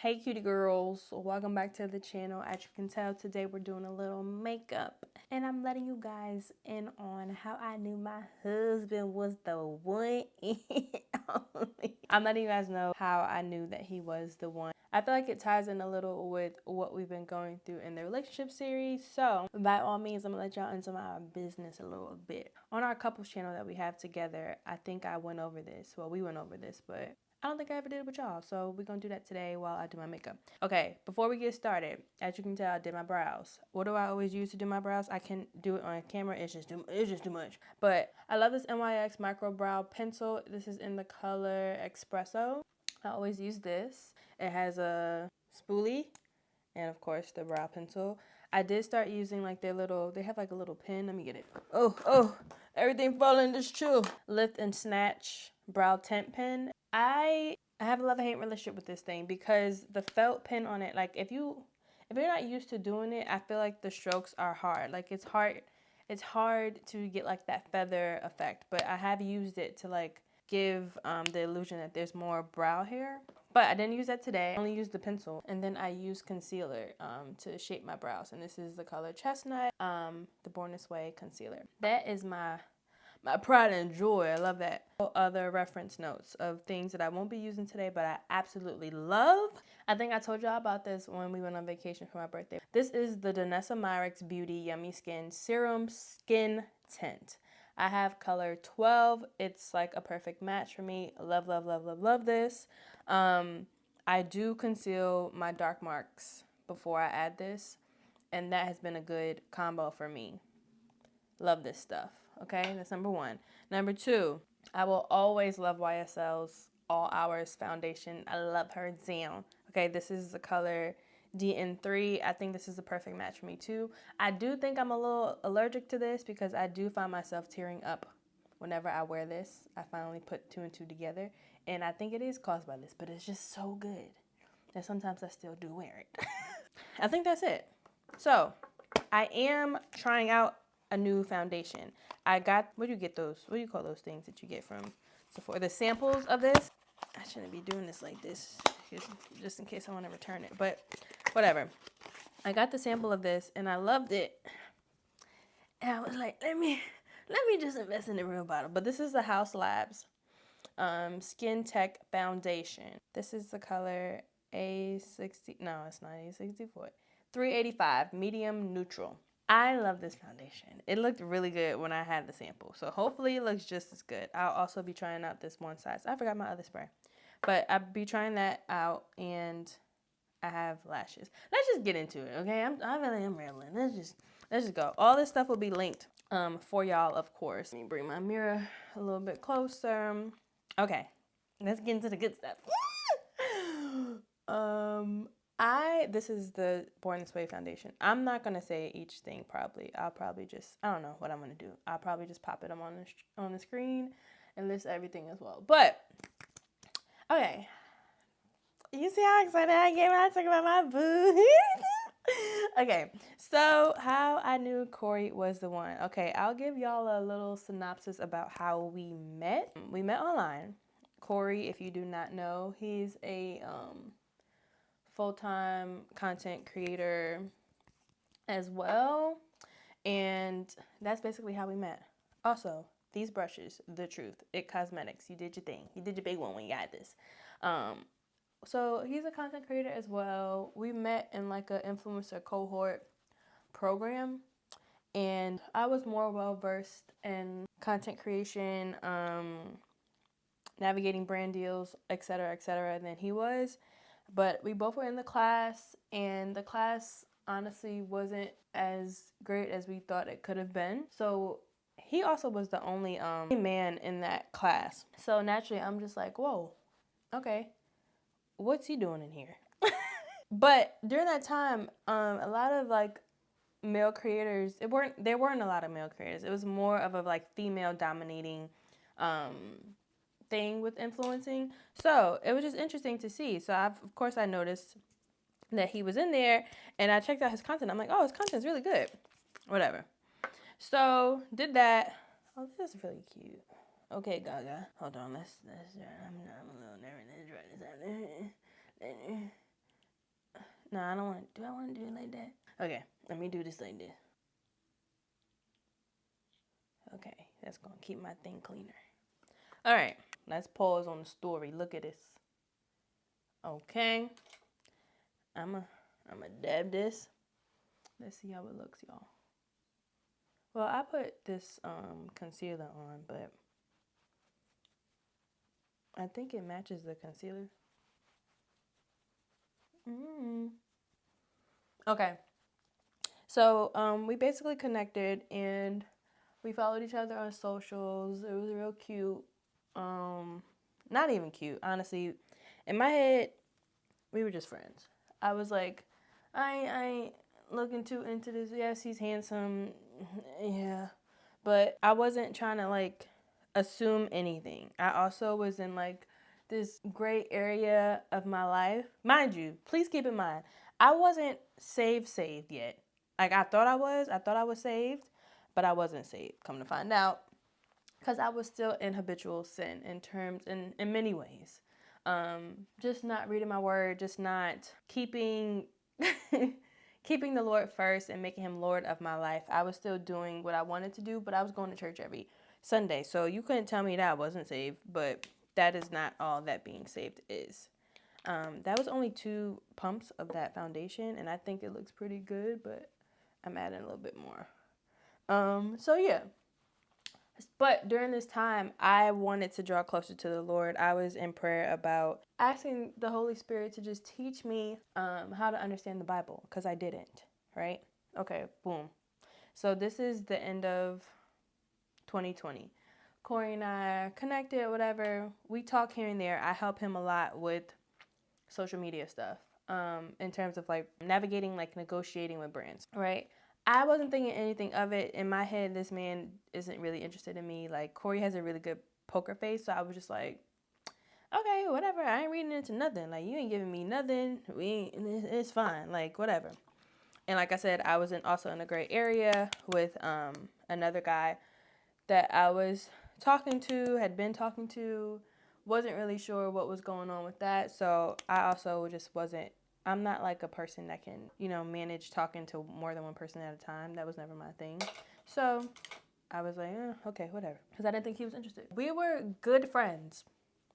Hey cutie girls, welcome back to the channel. As you can tell, today we're doing a little makeup and I'm letting you guys in on how I knew my husband was the one and only. I'm letting you guys know how I knew that he was the one. I feel like it ties in a little with what we've been going through in the relationship series. So by all means, I'm gonna let y'all into my business a little bit. On our couples channel that we have together, I think I went over this. Well, we went over this, but I don't think I ever did it with y'all, so we're going to do that today while I do my makeup. Okay, before we get started, as you can tell, I did my brows. What do I always use to do my brows? I can do it on camera. It's just too much. But I love this NYX Micro Brow Pencil. This is in the color Espresso. I always use this. It has a spoolie and, of course, the brow pencil. I did start using, like, they have, like, a little pen. Let me get it. Oh, everything falling this chill. Lift and Snatch Brow Tint Pen. I have a love-hate relationship with this thing because the felt pen on it, like if you're not used to doing it, I feel like the strokes are hard. Like it's hard to get like that feather effect. But I have used it to like give the illusion that there's more brow hair. But I didn't use that today. I only used the pencil. And then I used concealer to shape my brows. And this is the color Chestnut, the Born This Way concealer. That is my pride and joy. I love that. Other reference notes of things that I won't be using today, but I absolutely love. I think I told y'all about this when we went on vacation for my birthday. This is the Danessa Myricks Beauty Yummy Skin Serum Skin Tint. I have color 12. It's like a perfect match for me. Love, love, love, love, love this. I do conceal my dark marks before I add this, and that has been a good combo for me. Love this stuff. Okay, that's number one. Number two, I will always love YSL's All Hours Foundation. I love her down. Okay, this is the color DN3. I think this is the perfect match for me too. I do think I'm a little allergic to this because I do find myself tearing up whenever I wear this. I finally put two and two together, and I think it is caused by this, but it's just so good that sometimes I still do wear it. I think that's it. So, I am trying out a new foundation. I got, where do you get those? What do you call those things that you get from Sephora? The samples of this. I shouldn't be doing this like this, just in case I want to return it, but whatever. I got the sample of this and I loved it. And I was like, let me just invest in the real bottle. But this is the House Labs Skin Tech Foundation. This is the color A60, no, it's not A64. 385, medium neutral. I love this foundation. It looked really good when I had the sample. So hopefully it looks just as good. I'll also be trying out this one size. I forgot my other spray. But I'll be trying that out, and I have lashes. Let's just get into it, okay? I really am rambling. Let's just go. All this stuff will be linked for y'all, of course. Let me bring my mirror a little bit closer. Okay, let's get into the good stuff. This is the Born This Way foundation. I'm not going to say each thing probably. I'll probably just, I don't know what I'm going to do. I'll probably just pop it on the screen and list everything as well. But, okay. You see how excited I get when I talk about my boo? Okay, so how I knew Corey was the one. Okay, I'll give y'all a little synopsis about how we met. We met online. Corey, if you do not know, he's a full-time content creator as well, and that's basically how we met. Also, these brushes, the truth, It Cosmetics, you did your thing. You did your big one when you got this. So he's a content creator as well. We met in like an influencer cohort program, and I was more well-versed in content creation, navigating brand deals, etc., than he was. But we both were in the class, and the class honestly wasn't as great as we thought it could have been. So he also was the only man in that class. So naturally, I'm just like, whoa, okay, what's he doing in here? But during that time, a lot of like male creators, there weren't a lot of male creators. It was more of a like female dominating thing with influencing. So it was just interesting to see. So of course I noticed that he was in there, and I checked out his content. I'm like, oh, his content's really good. Whatever. So did that. Oh, this is really cute. Okay, Gaga. Hold on. Let's I'm a little nervous. Let's try this out. No, I don't want to. Do I want to do it like that? Okay, let me do this like this. Okay, that's going to keep my thing cleaner. All right, let's pause on the story. Look at this. Okay, I'm a dab this. Let's see how it looks, y'all. Well, I put this concealer on, but I think it matches the concealer. Okay. So we basically connected and we followed each other on socials. It was real cute. Not even cute, honestly. In my head, we were just friends. I was like, I ain't looking too into this. Yes, he's handsome. Yeah. But I wasn't trying to like assume anything. I also was in like this gray area of my life. Mind you, please keep in mind, I wasn't saved yet. Like I thought I was. I thought I was saved, but I wasn't saved. Come to find out, because I was still in habitual sin in many ways. Just not reading my word, just not keeping keeping the Lord first and making him Lord of my life. I was still doing what I wanted to do, but I was going to church every Sunday. So you couldn't tell me that I wasn't saved, but that is not all that being saved is. That was only 2 pumps of that foundation, and I think it looks pretty good, but I'm adding a little bit more. So yeah. But during this time, I wanted to draw closer to the Lord. I was in prayer about asking the Holy Spirit to just teach me how to understand the Bible, because I didn't, right? Okay, boom. So this is the end of 2020. Corey and I connected, whatever. We talk here and there. I help him a lot with social media stuff, in terms of like navigating, like negotiating with brands, right? I wasn't thinking anything of it. In my head, this man isn't really interested in me. Like, Corey has a really good poker face, so I was just like, okay, whatever. I ain't reading into nothing. Like, you ain't giving me nothing. It's fine. Like, whatever. And like I said, I was also in a gray area with another guy that I was had been talking to, wasn't really sure what was going on with that. So I also just wasn't, I'm not like a person that can, manage talking to more than one person at a time. That was never my thing. So I was like, okay, whatever. Because I didn't think he was interested. We were good friends.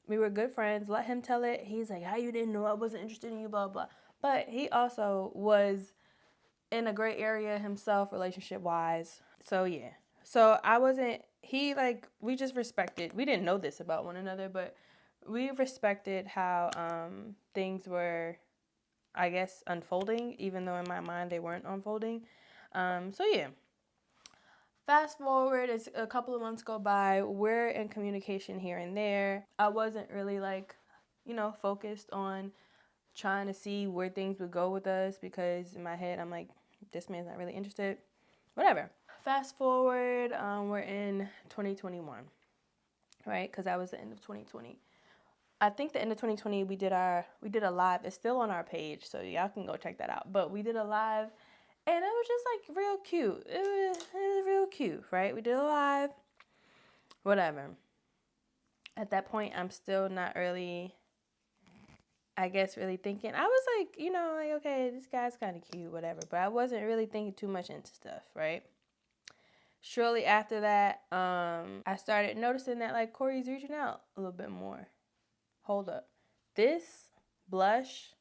Let him tell it. He's like, how you didn't know I wasn't interested in you, blah, blah. But he also was in a gray area himself, relationship wise. So yeah. So we just respected, we didn't know this about one another, but we respected how things were, I guess, unfolding, even though in my mind they weren't unfolding. So yeah. Fast forward, it's a couple of months go by. We're in communication here and there. I wasn't really focused on trying to see where things would go with us, because in my head I'm like, this man's not really interested. Whatever. Fast forward, we're in 2021, right? Because that was the end of 2020. I think the end of 2020 we did a live. It's still on our page, so y'all can go check that out. But we did a live, and it was just like real cute. It was real cute, right? We did a live, whatever. At that point, I'm still not really, I guess, really thinking. I was like, okay, this guy's kind of cute, whatever. But I wasn't really thinking too much into stuff, right? Shortly after that, I started noticing that like Corey's reaching out a little bit more. Hold up. This blush,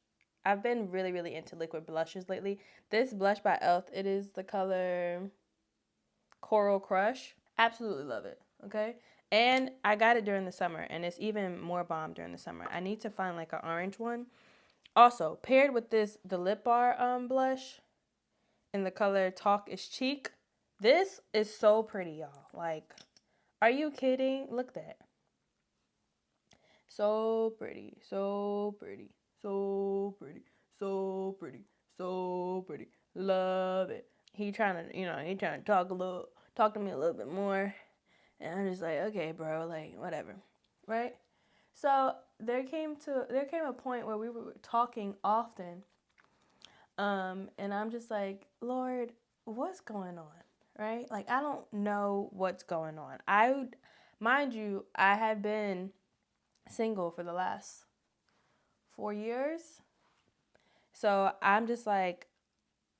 I've been really, really into liquid blushes lately. This blush by e.l.f., it is the color Coral Crush. Absolutely love it, okay? And I got it during the summer, and it's even more bomb during the summer. I need to find like an orange one. Also, paired with this, the Lip Bar blush in the color Talk is Cheek. This is so pretty, y'all. Like, are you kidding? Look at that. So pretty, so pretty, so pretty, so pretty, so pretty. Love it. He trying to talk to me a little bit more. And I'm just like, okay, bro, like, whatever. Right? So there came a point where we were talking often. And I'm just like, Lord, what's going on? Right? Like, I don't know what's going on. Mind you, I had been single for the last 4 years. So I'm just like,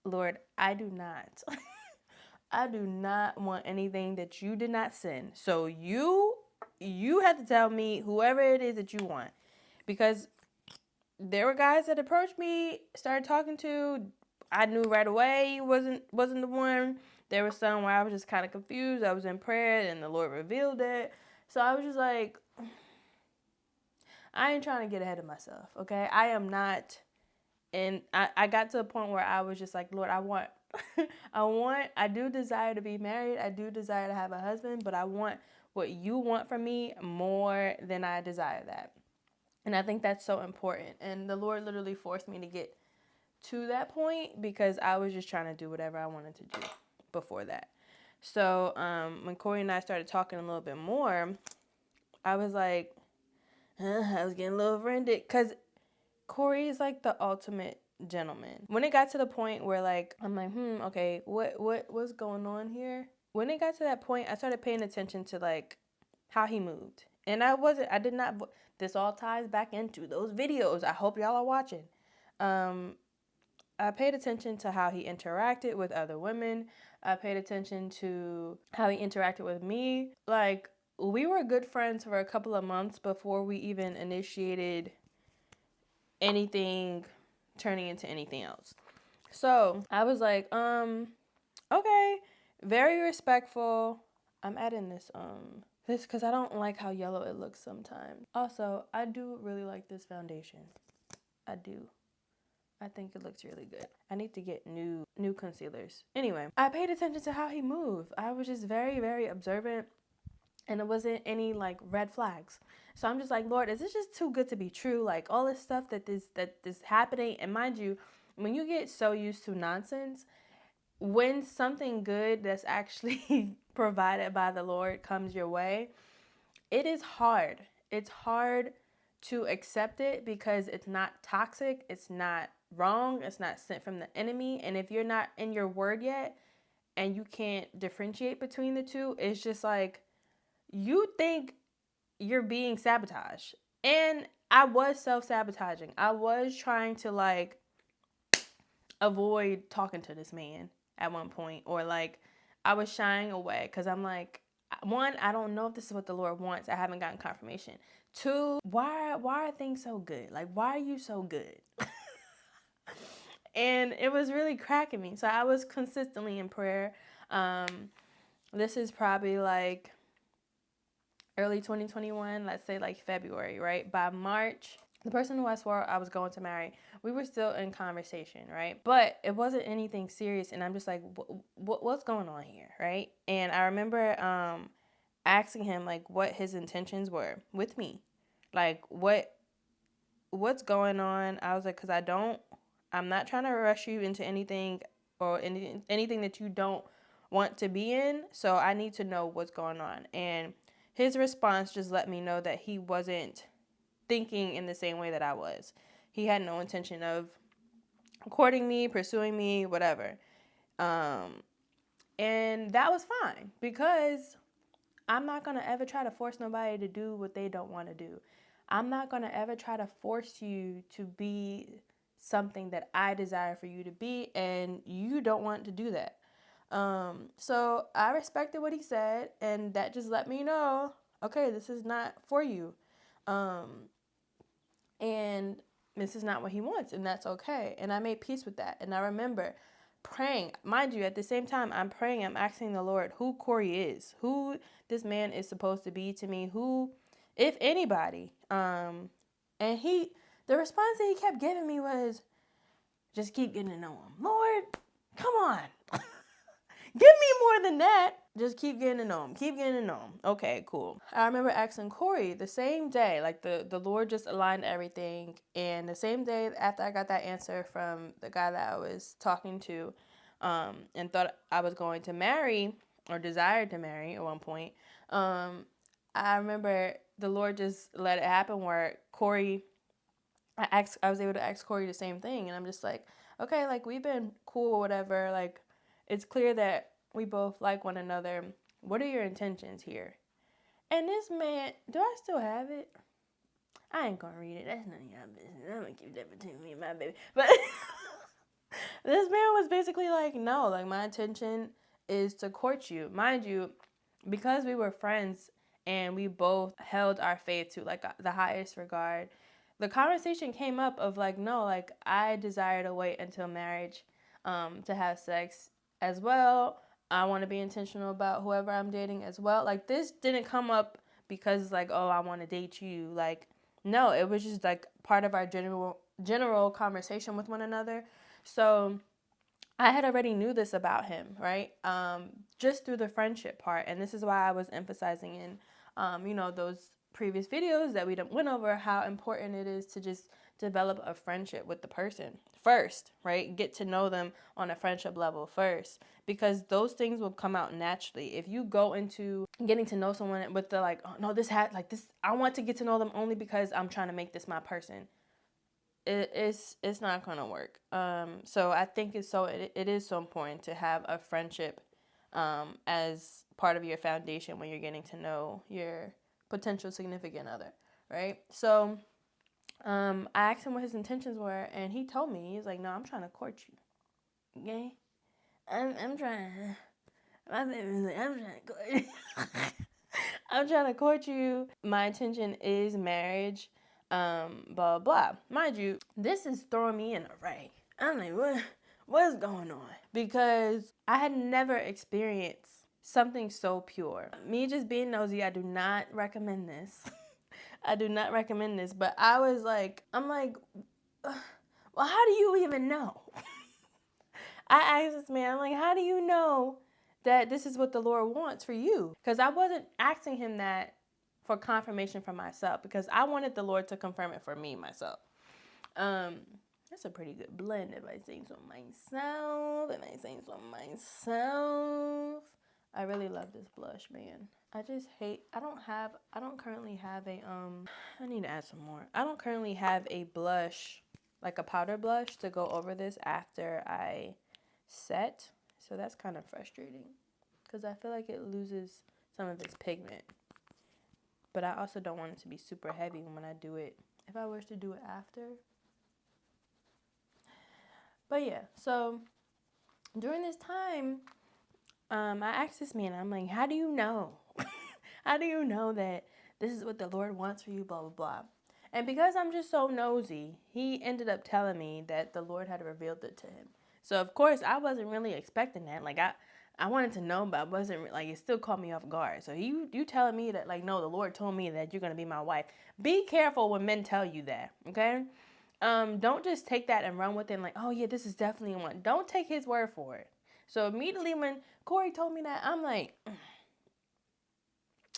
Lord, I do not. I do not want anything that you did not send. So you have to tell me whoever it is that you want. Because there were guys that approached me, started talking to. I knew right away wasn't the one. There was some where I was just kind of confused. I was in prayer and the Lord revealed it. So I was just like, I ain't trying to get ahead of myself, okay? I am not. And I got to a point where I was just like, Lord, I do desire to be married. I do desire to have a husband, but I want what you want from me more than I desire that. And I think that's so important. And the Lord literally forced me to get to that point because I was just trying to do whatever I wanted to do before that. So when Corey and I started talking a little bit more, I was like, I was getting a little offended because Corey is like the ultimate gentleman. When it got to the point where like I'm like, okay, what's going on here? When it got to that point, I started paying attention to like how he moved. And I did not, this all ties back into those videos. I hope y'all are watching. I paid attention to how he interacted with other women. I paid attention to how he interacted with me. Like, we were good friends for a couple of months before we even initiated anything turning into anything else. So I was like, okay, very respectful. I'm adding this because I don't like how yellow it looks sometimes. Also, I do really like this foundation. I do. I think it looks really good. I need to get new concealers. Anyway, I paid attention to how he moved. I was just very, very observant, and it wasn't any like red flags. So I'm just like, Lord, is this just too good to be true? Like all this stuff that is happening. And mind you, when you get so used to nonsense, when something good that's actually provided by the Lord comes your way, it is hard. It's hard to accept it because it's not toxic, it's not wrong, it's not sent from the enemy. And if you're not in your word yet and you can't differentiate between the two, it's just like you think you're being sabotaged. And I was self-sabotaging. I was trying to like avoid talking to this man at one point, or like I was shying away because I'm like, one, I don't know if this is what the Lord wants. I haven't gotten confirmation. Two, why are things so good? Like, why are you so good? And it was really cracking me. So I was consistently in prayer. This is probably like early 2021, let's say like February, right? By March, the person who I swore I was going to marry, we were still in conversation, right? But it wasn't anything serious, and I'm just like, what's going on here, right? And I remember asking him like what his intentions were with me, like what's going on. I was like, because I'm not trying to rush you into anything or anything that you don't want to be in, so I need to know what's going on. And his response just let me know that he wasn't thinking in the same way that I was. He had no intention of courting me, pursuing me, whatever. And that was fine because I'm not going to ever try to force nobody to do what they don't want to do. I'm not going to ever try to force you to be something that I desire for you to be, and you don't want to do that. So I respected what he said, and that just let me know, okay, this is not for you. And this is not what he wants, and that's okay. And I made peace with that. And I remember praying, mind you, at the same time I'm praying, I'm asking the Lord who Corey is, who this man is supposed to be to me, who, if anybody. And the response that he kept giving me was, just keep getting to know him. Lord, come on. Give me more than that. Just keep getting to know him. Keep getting to know him. Okay, cool. I remember asking Corey the same day, like the Lord just aligned everything. And the same day after I got that answer from the guy that I was talking to, and thought I was going to marry or desired to marry at one point, I remember the Lord just let it happen where Corey, I was able to ask Corey the same thing. And I'm just like, okay, like we've been cool or whatever. Like, it's clear that we both like one another. What are your intentions here? And this man, do I still have it? I ain't gonna read it. That's none of y'all business. I'm gonna keep that between me and my baby. But This man was basically like, no, like my intention is to court you. Mind you, because we were friends and we both held our faith to like the highest regard, the conversation came up of like, no, like I desire to wait until marriage to have sex as well. I want to be intentional about whoever I'm dating as well. Like this didn't come up because like, oh, I want to date you. Like, no, it was just like part of our general conversation with one another. So I had already knew this about him, right? Just through the friendship part. And this is why I was emphasizing in, those previous videos that we went over how important it is to just develop a friendship with the person first, right? Get to know them on a friendship level first, because those things will come out naturally. If you go into getting to know someone with the like, oh no, this, I want to get to know them only because I'm trying to make this my person. It's not gonna work. So I think it is so important to have a friendship as part of your foundation when you're getting to know your potential significant other, right? So I asked him what his intentions were, and he told me, he's like, no, I'm trying to court you. Okay, I'm trying. My baby's like, I'm trying to court you. I'm trying to court you. My intention is marriage. Blah blah. Mind you, this is throwing me in a ray. I'm like, what's going on? Because I had never experienced something so pure. Me just being nosy, I do not recommend this. I do not recommend this. But I was like, I'm like, well, how do you even know? I asked this man, I'm like, how do you know that this is what the Lord wants for you? Because I wasn't asking him that for confirmation for myself, because I wanted the Lord to confirm it for me myself. That's a pretty good blend if I say so myself. I really love this blush, man. I don't currently have a, I need to add some more. I don't currently have a blush, like a powder blush to go over this after I set. So that's kind of frustrating because I feel like it loses some of its pigment. But I also don't want it to be super heavy when I do it. If I was to do it after. But yeah, so during this time, I asked this man, I'm like, how do you know? How do you know that this is what the Lord wants for you, blah, blah, blah. And because I'm just so nosy, he ended up telling me that the Lord had revealed it to him. So, of course, I wasn't really expecting that. Like, I wanted to know, but I wasn't, like, it still caught me off guard. So, you telling me that, like, no, the Lord told me that you're going to be my wife. Be careful when men tell you that, okay? Don't just take that and run with it and like, oh, yeah, this is definitely one. Don't take his word for it. So, immediately when Corey told me that, I'm like,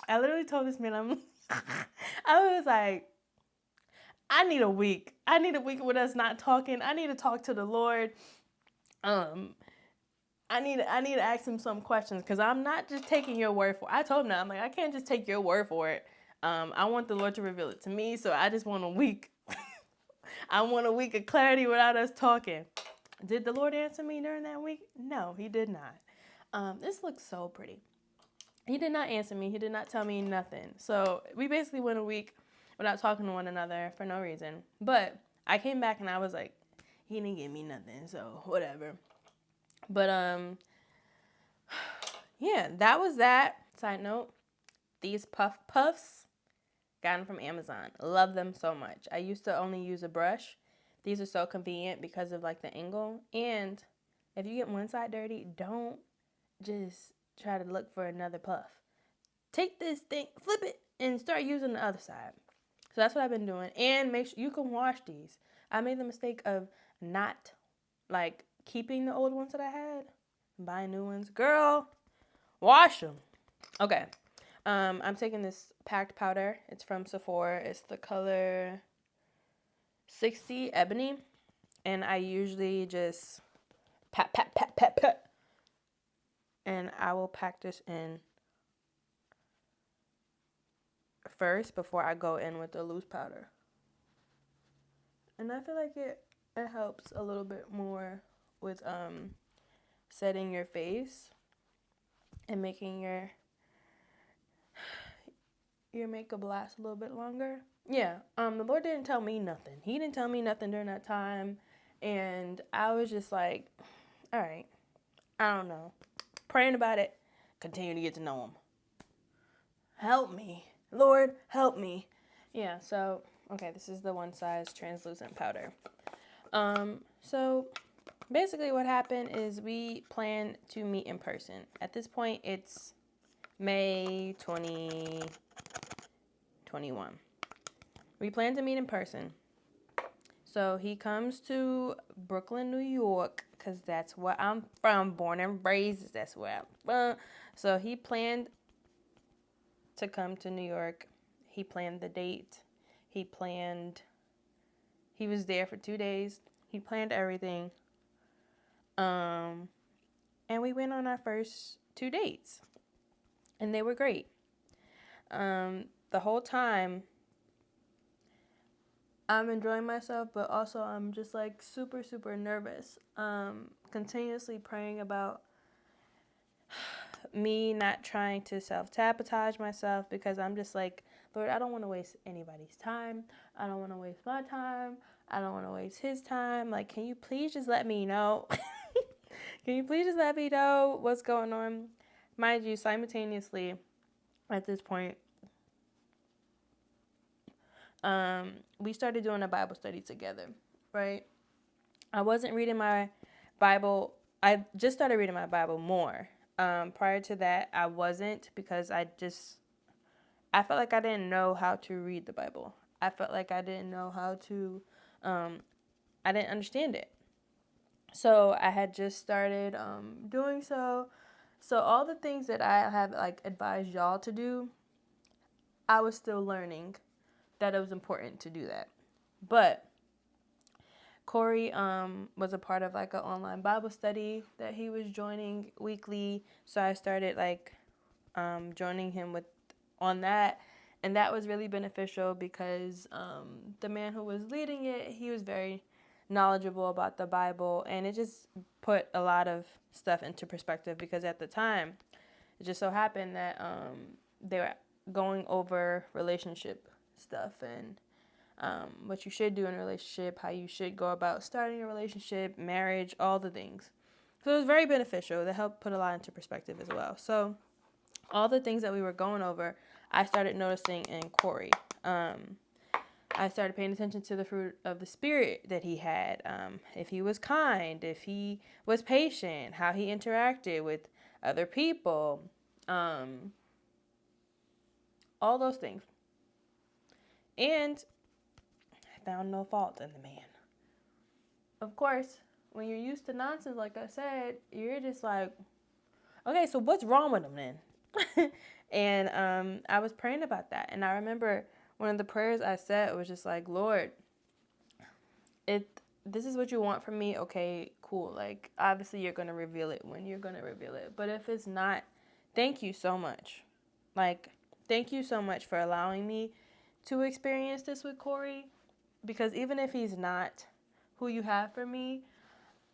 I literally told this man, I was like, I need a week. I need a week with us not talking. I need to talk to the Lord. I need to ask him some questions because I'm not just taking your word for it. I told him that. I'm like, I can't just take your word for it. I want the Lord to reveal it to me, so I just want a week. I want a week of clarity without us talking. Did the Lord answer me during that week? No, he did not. This looks so pretty. He did not answer me. He did not tell me nothing. So we basically went a week without talking to one another for no reason. But I came back and I was like, he didn't give me nothing, so whatever. But yeah, that was that. Side note, these puffs, got them from Amazon. Love them so much. I used to only use a brush. These are so convenient because of like the angle. And if you get one side dirty, don't just try to look for another puff. Take this thing, flip it, and start using the other side. So that's what I've been doing. And make sure you can wash these. I made the mistake of not like keeping the old ones that I had, buying new ones. Girl, wash them. Okay. I'm taking this packed powder. It's from Sephora. It's the color 60 Ebony. And I usually just pat. And I will pack this in first before I go in with the loose powder. And I feel like it helps a little bit more with setting your face and making your makeup last a little bit longer. Yeah, the Lord didn't tell me nothing. He didn't tell me nothing during that time. And I was just like, all right, I don't know. Praying about it, continue to get to know him. Help me. Lord, help me. Yeah, so, okay, this is the one size translucent powder. So basically what happened is we planned to meet in person. At this point, it's May 2021. We planned to meet in person. So he comes to Brooklyn, New York, because that's where I'm from, born and raised. That's where I'm from. So he planned to come to New York. He planned the date. He was there for 2 days. He planned everything. And we went on our first 2 dates. And they were great. The whole time, I'm enjoying myself, but also I'm just like super, super nervous. Continuously praying about me not trying to self-sabotage myself, because I'm just like, Lord, I don't want to waste anybody's time. I don't want to waste my time. I don't want to waste his time. Like, can you please just let me know? Can you please just let me know what's going on? Mind you, simultaneously, at this point, we started doing a Bible study together, right? I wasn't reading my Bible. I just started reading my Bible more. Prior to that, I wasn't, because I felt like I didn't know how to read the Bible. I felt like I didn't know how to, I didn't understand it. So I had just started doing so. So all the things that I have like advised y'all to do, I was still learning that it was important to do that. But Corey was a part of like an online Bible study that he was joining weekly. So I started like joining him on that. And that was really beneficial, because the man who was leading it, he was very knowledgeable about the Bible. And it just put a lot of stuff into perspective, because at the time, it just so happened that they were going over relationship stuff and what you should do in a relationship, how you should go about starting a relationship, marriage, all the things. So it was very beneficial. That helped put a lot into perspective as well. So all the things that we were going over, I started noticing in Corey. I started paying attention to the fruit of the Spirit that he had. If he was kind, if he was patient, how he interacted with other people, all those things. And I found no fault in the man. Of course, when you're used to nonsense, like I said, you're just like, okay, so what's wrong with him then? And I was praying about that. And I remember one of the prayers I said was just like, Lord, this is what you want from me. Okay, cool. Like, obviously you're going to reveal it when you're going to reveal it. But if it's not, thank you so much. Like, thank you so much for allowing me to experience this with Corey. Because even if he's not who you have for me,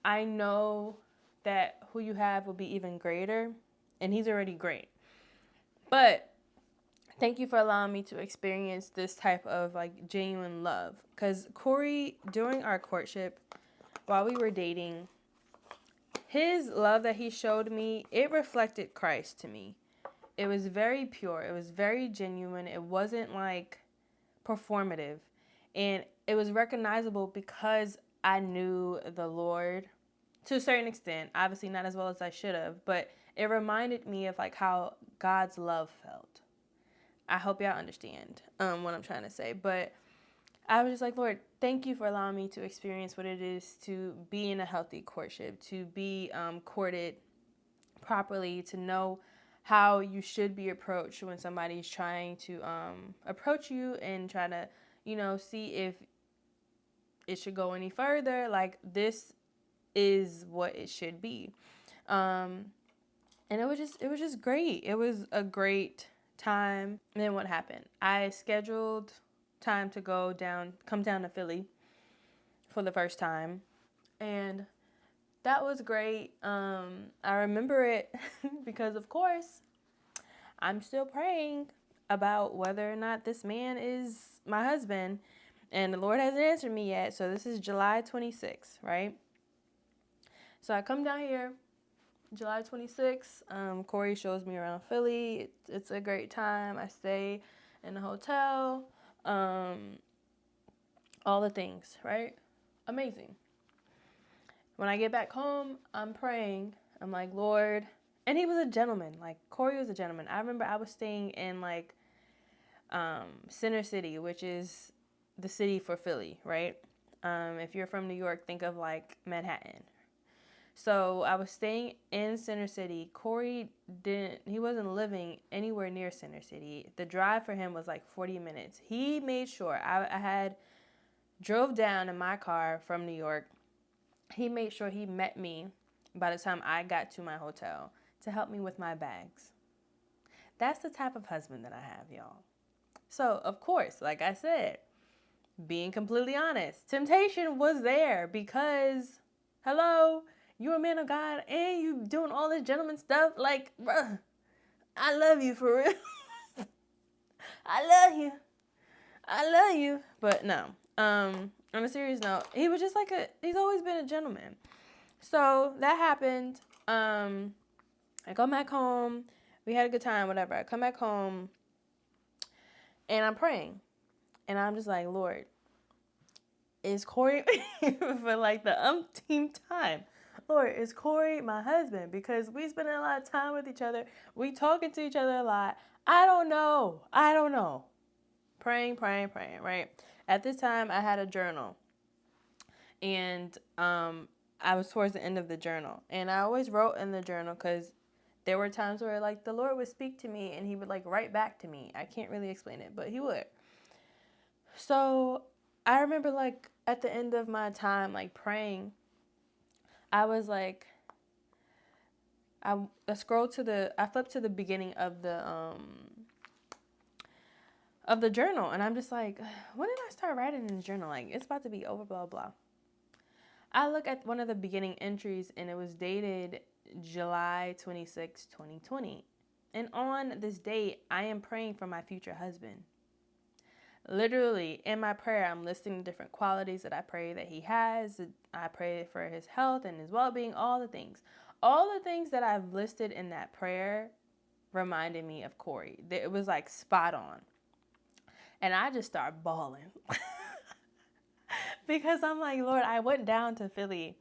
I know that who you have will be even greater. And he's already great. But thank you for allowing me to experience this type of like genuine love. Because Corey, during our courtship, while we were dating, his love that he showed me, it reflected Christ to me. It was very pure. It was very genuine. It wasn't like performative. And it was recognizable because I knew the Lord to a certain extent. Obviously not as well as I should have. But it reminded me of like how God's love felt. I hope y'all understand what I'm trying to say. But I was just like, Lord, thank you for allowing me to experience what it is to be in a healthy courtship, to be courted properly, to know how you should be approached when somebody's trying to approach you and try to, see if it should go any further. Like, this is what it should be. And it was just great. It was a great time. And then what happened? I scheduled time to come down to Philly for the first time. And that was great. I remember it because, of course, I'm still praying about whether or not this man is my husband. And the Lord hasn't answered me yet. So this is July 26th, right? So I come down here July 26th. Corey shows me around Philly. It's a great time. I stay in the hotel. All the things, right? Amazing. When I get back home, I'm praying. I'm like, Lord. And he was a gentleman. Like, Corey was a gentleman. I remember I was staying in, like, Center City, which is the city for Philly, right? If you're from New York, think of, like, Manhattan. So I was staying in Center City. Corey he wasn't living anywhere near Center City. The drive for him was, like, 40 minutes. He made sure I drove down in my car from New York. He made sure he met me by the time I got to my hotel to help me with my bags. That's the type of husband that I have, y'all. So, of course, like I said, being completely honest, temptation was there because, hello, you're a man of God and you doing all this gentleman stuff. Like, bruh, I love you for real. I love you. I love you. But no, on a serious note, he was just like he's always been a gentleman. So that happened. I go back home. We had a good time, whatever. I come back home and I'm praying. And I'm just like, Lord, is Corey, for like the umpteenth time, Lord, is Corey my husband? Because we spend a lot of time with each other. We talking to each other a lot. I don't know. Praying, right? At this time, I had a journal. And I was towards the end of the journal. And I always wrote in the journal because there were times where, like, the Lord would speak to me and he would, like, write back to me. I can't really explain it, but he would. So I remember, like, at the end of my time, like, praying, I was like, I flipped to the beginning of the journal, and I'm just like, when did I start writing in the journal? Like, it's about to be over, blah, blah. I look at one of the beginning entries, and it was dated July 26, 2020. And on this date, I am praying for my future husband. Literally, in my prayer, I'm listing the different qualities that I pray that he has. I pray for his health and his well-being, all the things. All the things that I've listed in that prayer reminded me of Corey. It was like spot on. And I just start bawling. Because I'm like, Lord, I went down to Philly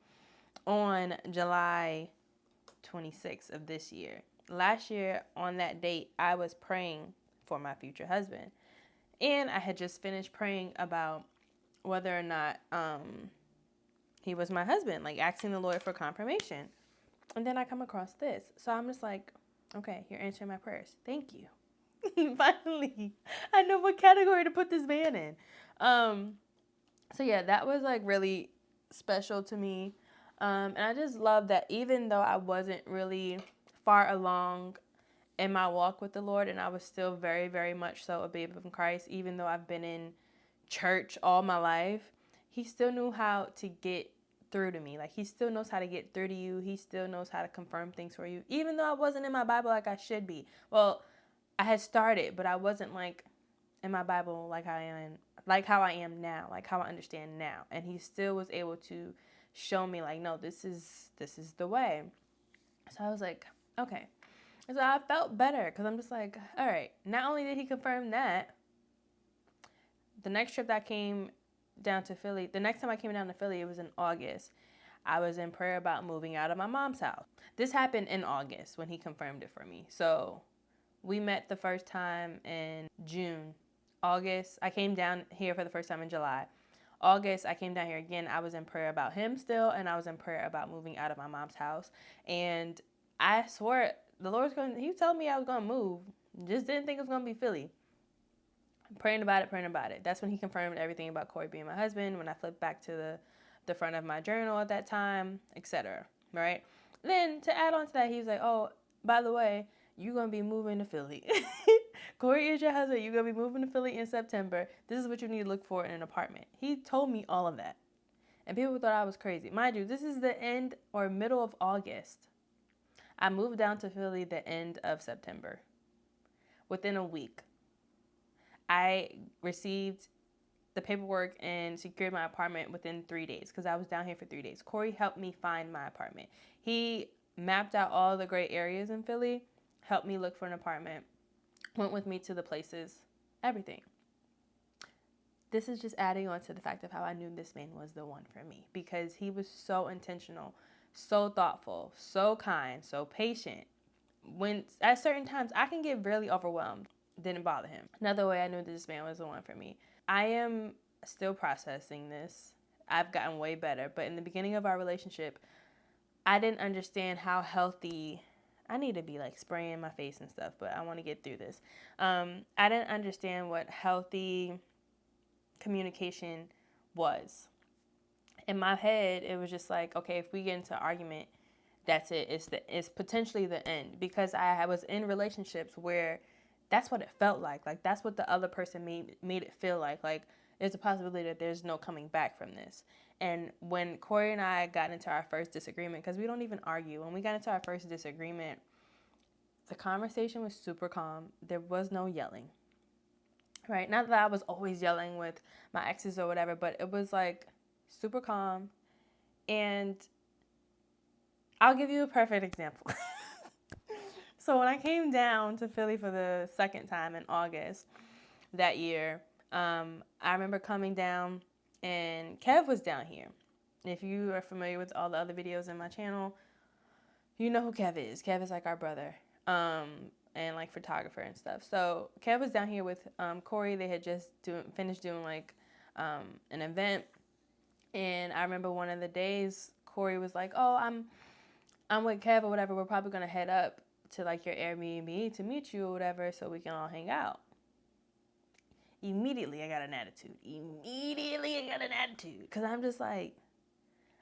on July 26th of this year. Last year, on that date, I was praying for my future husband. And I had just finished praying about whether or not he was my husband, like asking the Lord for confirmation. And then I come across this. So I'm just like, okay, you're answering my prayers. Thank you. Finally, I know what category to put this man in. So yeah, that was like really special to me. And I just love that even though I wasn't really far along in my walk with the Lord, and I was still very, very much so a babe in Christ, even though I've been in church all my life, he still knew how to get through to me. Like, he still knows how to get through to you. He still knows how to confirm things for you, even though I wasn't in my Bible like I should be. Well, I had started, but I wasn't like in my Bible like how I am now, like how I understand now. And he still was able to show me like, no, this is the way. So I was like, okay. And so I felt better because I'm just like, all right, not only did he confirm that, the next trip that came down to Philly, the next time I came down to Philly, it was in August. I was in prayer about moving out of my mom's house. This happened in August when he confirmed it for me. So we met the first time in June. August, I came down here for the first time in July. August, I came down here again. I was in prayer about him still, and I was in prayer about moving out of my mom's house. And I swore the Lord he told me I was going to move. Just didn't think it was going to be Philly. Praying about it. That's when he confirmed everything about Corey being my husband, when I flipped back to the front of my journal at that time, etc. Right? Then to add on to that, he was like, oh, by the way, you're going to be moving to Philly. Corey is your husband. You're going to be moving to Philly in September. This is what you need to look for in an apartment. He told me all of that. And people thought I was crazy. Mind you, this is the end or middle of August. I moved down to Philly the end of September. Within a week, I received the paperwork and secured my apartment within 3 days because I was down here for 3 days. Corey helped me find my apartment. He mapped out all the great areas in Philly, helped me look for an apartment, went with me to the places, everything. This is just adding on to the fact of how I knew this man was the one for me because he was so intentional, so thoughtful, so kind, so patient. When at certain times I can get really overwhelmed, didn't bother him. Another way I knew that this man was the one for me. I am still processing this. I've gotten way better, but in the beginning of our relationship, I didn't understand how healthy. I need to be like spraying my face and stuff, but I want to get through this. I didn't understand what healthy communication was. In my head, it was just like, okay, if we get into an argument, that's it. It's potentially the end because I was in relationships where that's what it felt like. Like that's what the other person made it feel like. Like there's a possibility that there's no coming back from this. And when Corey and I got into our first disagreement, because we don't even argue, when we got into our first disagreement, the conversation was super calm. There was no yelling. Right? Not that I was always yelling with my exes or whatever, but it was like super calm. And I'll give you a perfect example. So when I came down to Philly for the second time in August that year, I remember coming down and Kev was down here. If you are familiar with all the other videos in my channel, you know who Kev is. Kev is like our brother. And like photographer and stuff. So Kev was down here with Corey. They had just finished doing like an event, and I remember one of the days Corey was like, "Oh, I'm with Kev or whatever. We're probably gonna head up to like your Airbnb to meet you or whatever, so we can all hang out." Immediately, I got an attitude. Because I'm just like,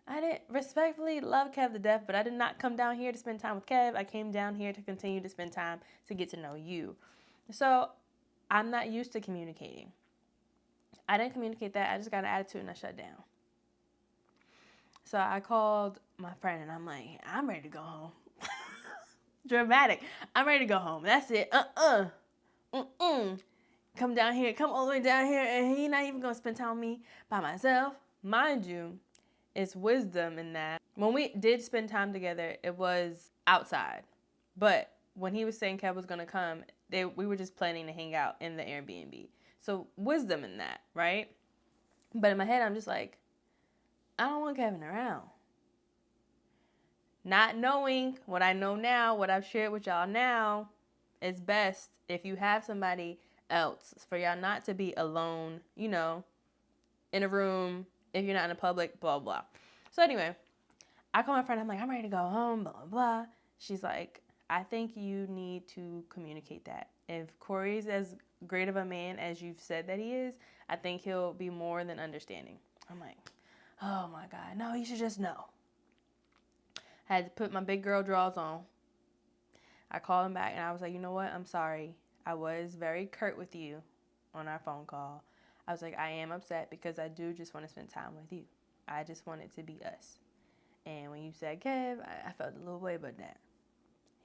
I didn't respectfully love Kev to death, but I did not come down here to spend time with Kev. I came down here to continue to spend time to get to know you. So I'm not used to communicating. I didn't communicate that. I just got an attitude and I shut down. So I called my friend and I'm like, I'm ready to go home. Dramatic. I'm ready to go home. That's it. Come down here. Come all the way down here. And he not even going to spend time with me by myself. Mind you, it's wisdom in that. When we did spend time together, it was outside. But when he was saying Kev was going to come, we were just planning to hang out in the Airbnb. So wisdom in that, right? But in my head, I'm just like, I don't want Kevin around. Not knowing what I know now, what I've shared with y'all now, it's best if you have somebody else for y'all not to be alone, you know, in a room, if you're not in a public, blah, blah. So anyway, I call my friend. I'm like, I'm ready to go home, blah, blah, blah. She's like, I think you need to communicate that. If Corey's as great of a man as you've said that he is, I think he'll be more than understanding. I'm like, oh my God, no, you should just know. I had to put my big girl drawers on. I called him back and I was like, you know what? I'm sorry. I was very curt with you on our phone call. I was like, I am upset because I do just want to spend time with you. I just want it to be us. And when you said Kev, I felt a little way about that.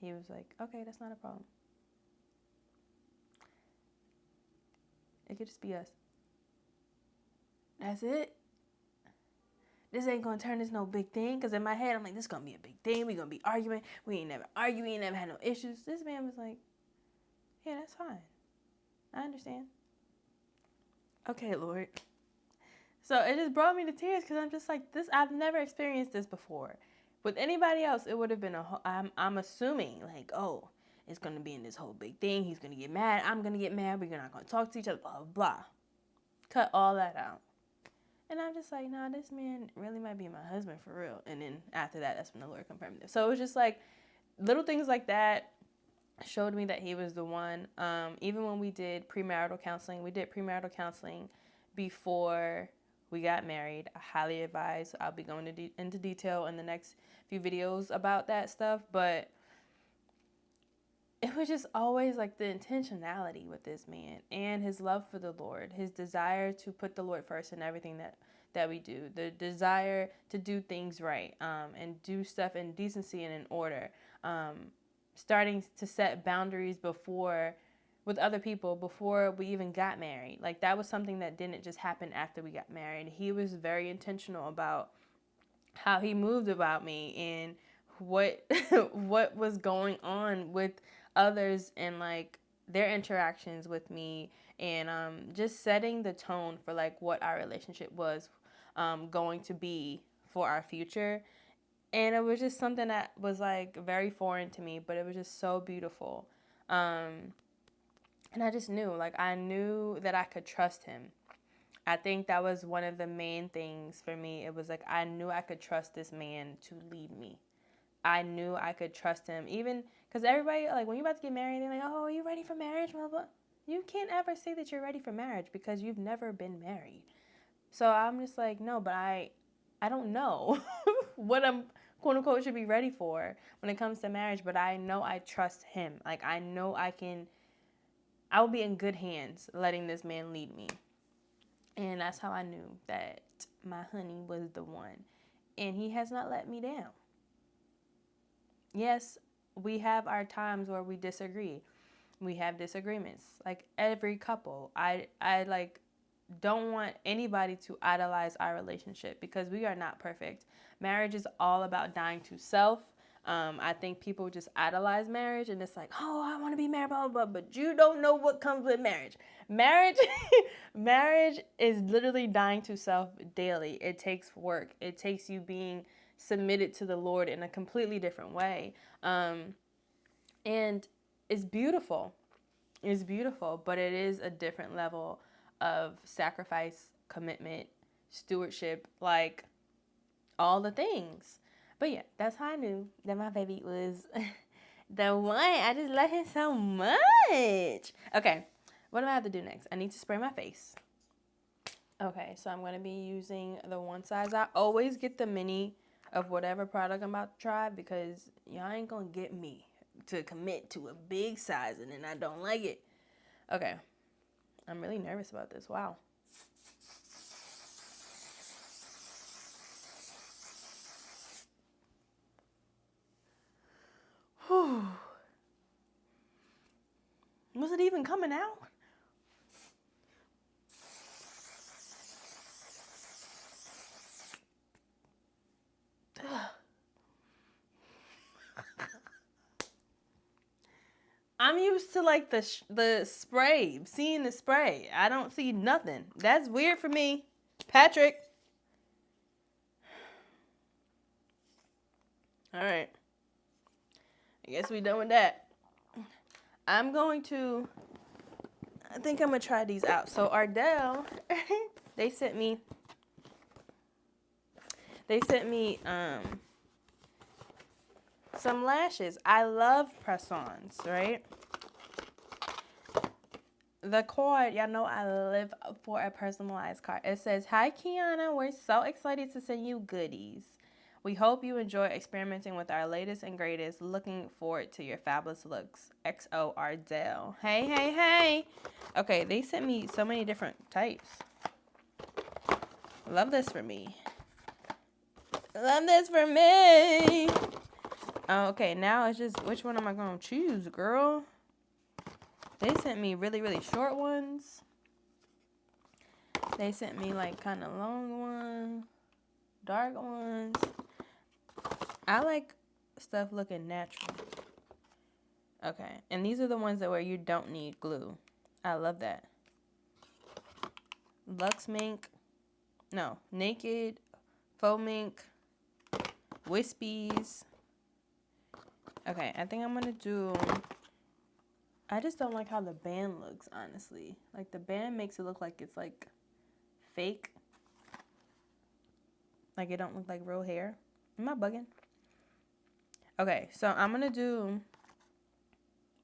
He was like, okay, that's not a problem. It could just be us. That's it. This ain't gonna turn this no big thing. Because in my head, I'm like, this gonna be a big thing. We gonna be arguing. We ain't never argue. We ain't never had no issues. This man was like, yeah, that's fine. I understand. Okay, Lord. So it just brought me to tears because I'm just like, this. I've never experienced this before. With anybody else, it would have been I'm assuming like, oh, it's gonna be in this whole big thing. He's gonna get mad. I'm gonna get mad. We're not gonna talk to each other. Blah blah blah. Cut all that out. And I'm just like, nah, this man really might be my husband for real. And then after that, that's when the Lord confirmed it. So it was just like little things like that showed me that he was the one. Even when we did premarital counseling before we got married. I highly advise. I'll be going into detail in the next few videos about that stuff. But it was just always like the intentionality with this man and his love for the Lord, his desire to put the Lord first in everything that we do, the desire to do things right, and do stuff in decency and in order, starting to set boundaries before with other people before we even got married. Like, that was something that didn't just happen after we got married. He was very intentional about how he moved about me and what what was going on with others and like their interactions with me, and just setting the tone for like what our relationship was going to be for our future. And it was just something that was like very foreign to me, but it was just so beautiful. And I just knew, like, I knew that I could trust him. I think that was one of the main things for me. It was like, I knew I could trust this man to lead me. I knew I could trust him. Even because everybody, like, when you're about to get married, they're like, oh, are you ready for marriage? Blah, blah. You can't ever say that you're ready for marriage because you've never been married. So I'm just like, no, but I don't know what I'm, quote unquote, should be ready for when it comes to marriage. But I know I trust him. Like, I know I will be in good hands letting this man lead me. And that's how I knew that my honey was the one. And he has not let me down. Yes, we have our times where we disagree. We have disagreements. Like every couple. I like don't want anybody to idolize our relationship because we are not perfect. Marriage is all about dying to self. I think people just idolize marriage and it's like, oh, I want to be married, blah, blah, blah, but you don't know what comes with marriage. Marriage is literally dying to self daily. It takes work. It takes you being submitted to the Lord in a completely different way. And it's beautiful. It's beautiful, but it is a different level of sacrifice, commitment, stewardship, like all the things. But yeah, that's how I knew that my baby was the one. I just love him so much. Okay, what do I have to do next? I need to spray my face. Okay, so I'm going to be using the one size. I always get the mini of whatever product I'm about to try because y'all ain't going to get me to commit to a big size and then I don't like it. Okay, I'm really nervous about this. Wow. Whew. Was it even coming out? I'm used to like the spray, seeing the spray. I don't see nothing. That's weird for me. Patrick. All right. I guess we done with that. I think I'm going to try these out. So Ardell, they sent me some lashes. I love press-ons, right? The card, y'all know I live for a personalized card. It says, hi, Kiana. We're so excited to send you goodies. We hope you enjoy experimenting with our latest and greatest. Looking forward to your fabulous looks. XO Ardell. Hey, hey, hey. Okay, they sent me so many different types. Love this for me. Love this for me. Okay, now it's just, which one am I going to choose, girl? They sent me really, really short ones. They sent me like kind of long ones, dark ones. I like stuff looking natural. Okay, and these are the ones that where you don't need glue. I love that. Lux Mink. No, Naked, Faux Mink, Wispies. Okay, I think I'm going to do... I just don't like how the band looks, honestly. Like, the band makes it look like it's, like, fake. Like, it don't look like real hair. Am I bugging? Okay, so I'm going to do...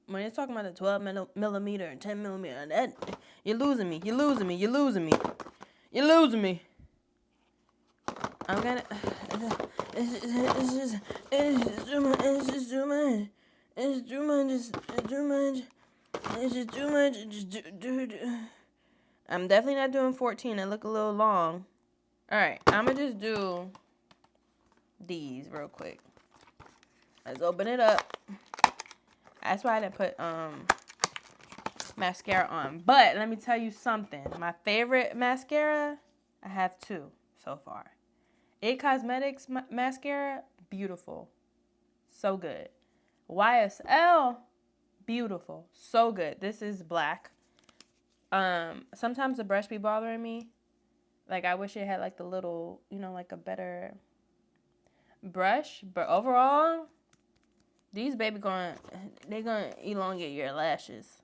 When it's talking about the 12 millimeter and 10 millimeter, that, you're losing me. You're losing me. You're losing me. You're losing me. I'm going to... It's just too much. It's just too much. It's too much. It's too much. It's just too much. I'm definitely not doing 14. I look a little long. Alright, I'm going to just do these real quick. Let's open it up. That's why I didn't put mascara on. But let me tell you something. My favorite mascara, I have two so far. It Cosmetics mascara, beautiful. So good. YSL, beautiful. So good. This is black. Sometimes the brush be bothering me. Like, I wish it had, like, the little, you know, like a better brush. But overall, these baby they gonna elongate your lashes.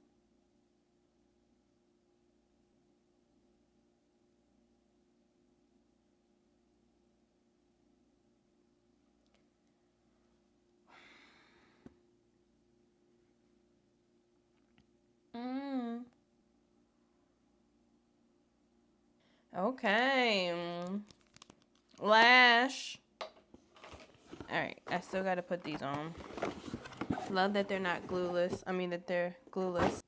Okay. Lash. Alright, I still gotta put these on. Love that they're not glueless. I mean that they're glueless.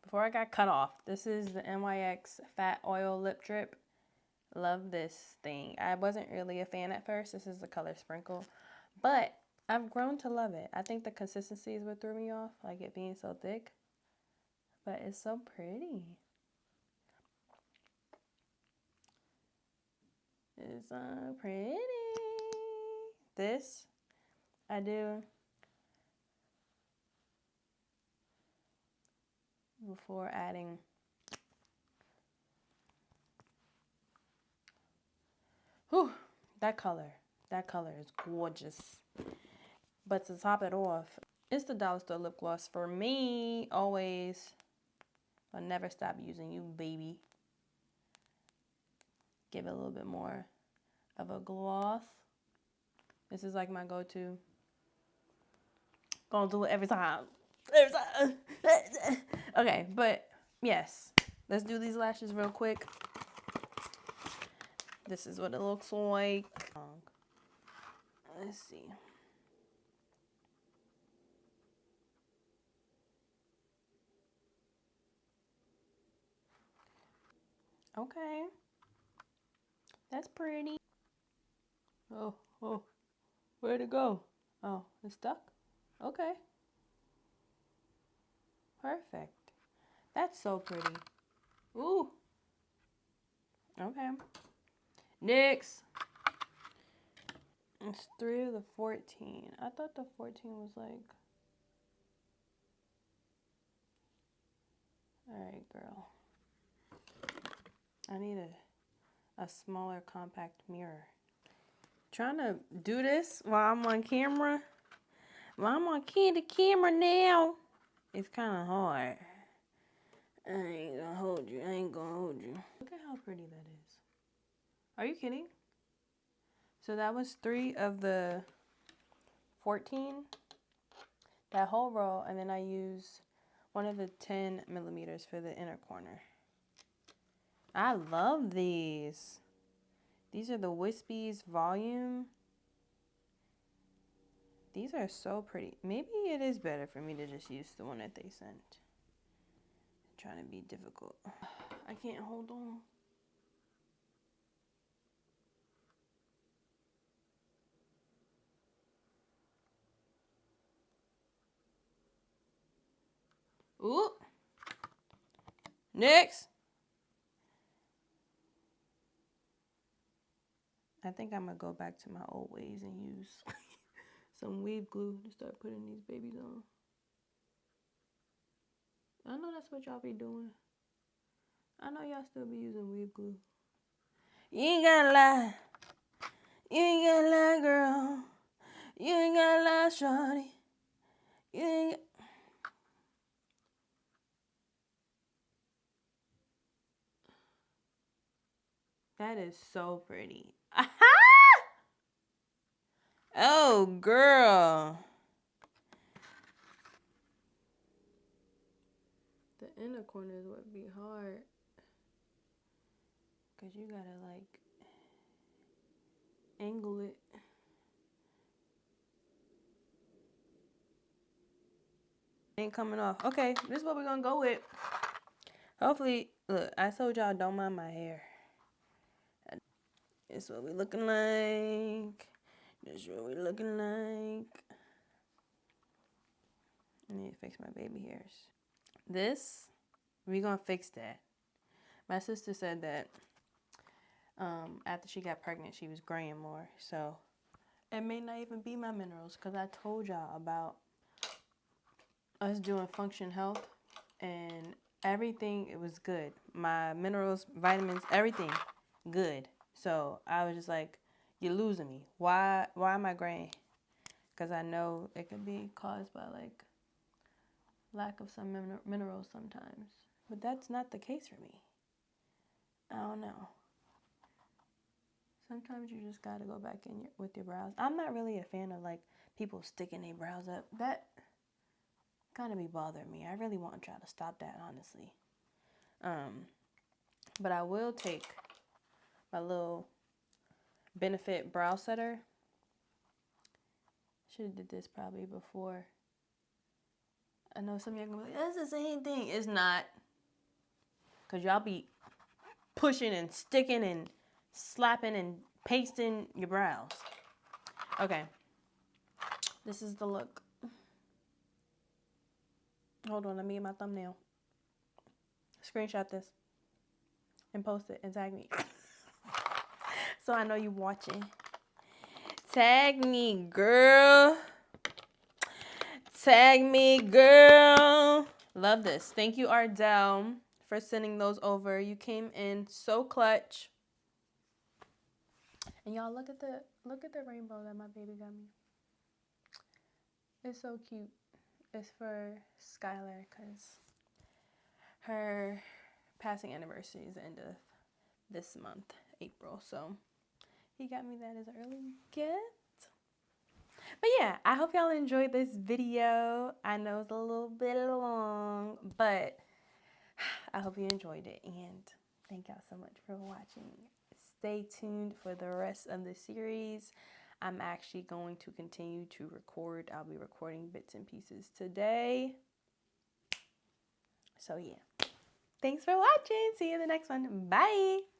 Before I got cut off, this is the NYX Fat Oil Lip Drip. Love this thing. I wasn't really a fan at first. This is the color Sprinkle. But I've grown to love it. I think the consistency is what threw me off, like it being so thick. But it's so pretty. It's so pretty. This I do before adding that color. That color is gorgeous. But to top it off, it's the Dollar Store lip gloss for me. Always. I'll never stop using you, baby. Give it a little bit more of a gloss. This is like my go-to. Gonna do it every time. Every time. Okay, but yes. Let's do these lashes real quick. This is what it looks like. Let's see. Okay. That's pretty. Oh, where'd it go? Oh, it's stuck? Okay. Perfect. That's so pretty. Ooh. Okay. Next. It's 3 of the 14. I thought the 14 was like... Alright, girl. I need a smaller compact mirror. Trying to do this while I'm on camera. While I'm on the camera now. It's kind of hard. I ain't gonna hold you. I ain't gonna hold you. Look at how pretty that is. Are you kidding? So that was 3 of the 14. That whole row. And then I used one of the 10 millimeters for the inner corner. I love these. These are the Wispies Volume. These are so pretty. Maybe it is better for me to just use the one that they sent. I'm trying to be difficult. I can't hold on. Ooh. Next. I think I'm going to go back to my old ways and use some weave glue to start putting these babies on. I know that's what y'all be doing. I know y'all still be using weave glue. You ain't gotta lie. You ain't gotta lie, girl. You ain't gotta lie, shawty. You ain't. That is so pretty. Oh, girl. The inner corners would be hard. Because you gotta, like, angle it. Ain't coming off. Okay, this is what we're gonna go with. Hopefully, look, I told y'all don't mind my hair. This is what we looking like. This is what we looking like. I need to fix my baby hairs. This, we're going to fix that. My sister said that after she got pregnant, she was graying more. So it may not even be my minerals, because I told y'all about us doing function health and everything. It was good. My minerals, vitamins, everything good. So I was just like, you're losing me. Why am I graying? Because I know it could be caused by like lack of some minerals sometimes. But that's not the case for me. I don't know. Sometimes you just got to go back in with your brows. I'm not really a fan of like people sticking their brows up. That kind of be bothering me. I really want to try to stop that, honestly. But I will take my little Benefit brow setter. Should have did this probably before. I know some of y'all gonna be like, that's the same thing. It's not. Because y'all be pushing and sticking and slapping and pasting your brows. Okay. This is the look. Hold on, let me get my thumbnail. Screenshot this. And post it and tag me. So I know you watching. Tag me, girl. Tag me, girl. Love this. Thank you, Ardell, for sending those over. You came in so clutch. And y'all, look at the rainbow that my baby got me. It's so cute. It's for Skylar because her passing anniversary is the end of this month, April. So he got me that as an early gift. But yeah, I hope y'all enjoyed this video. I know it's a little bit long, but I hope you enjoyed it. And thank y'all so much for watching. Stay tuned for the rest of the series. I'm actually going to continue to record. I'll be recording bits and pieces today. So yeah. Thanks for watching. See you in the next one. Bye.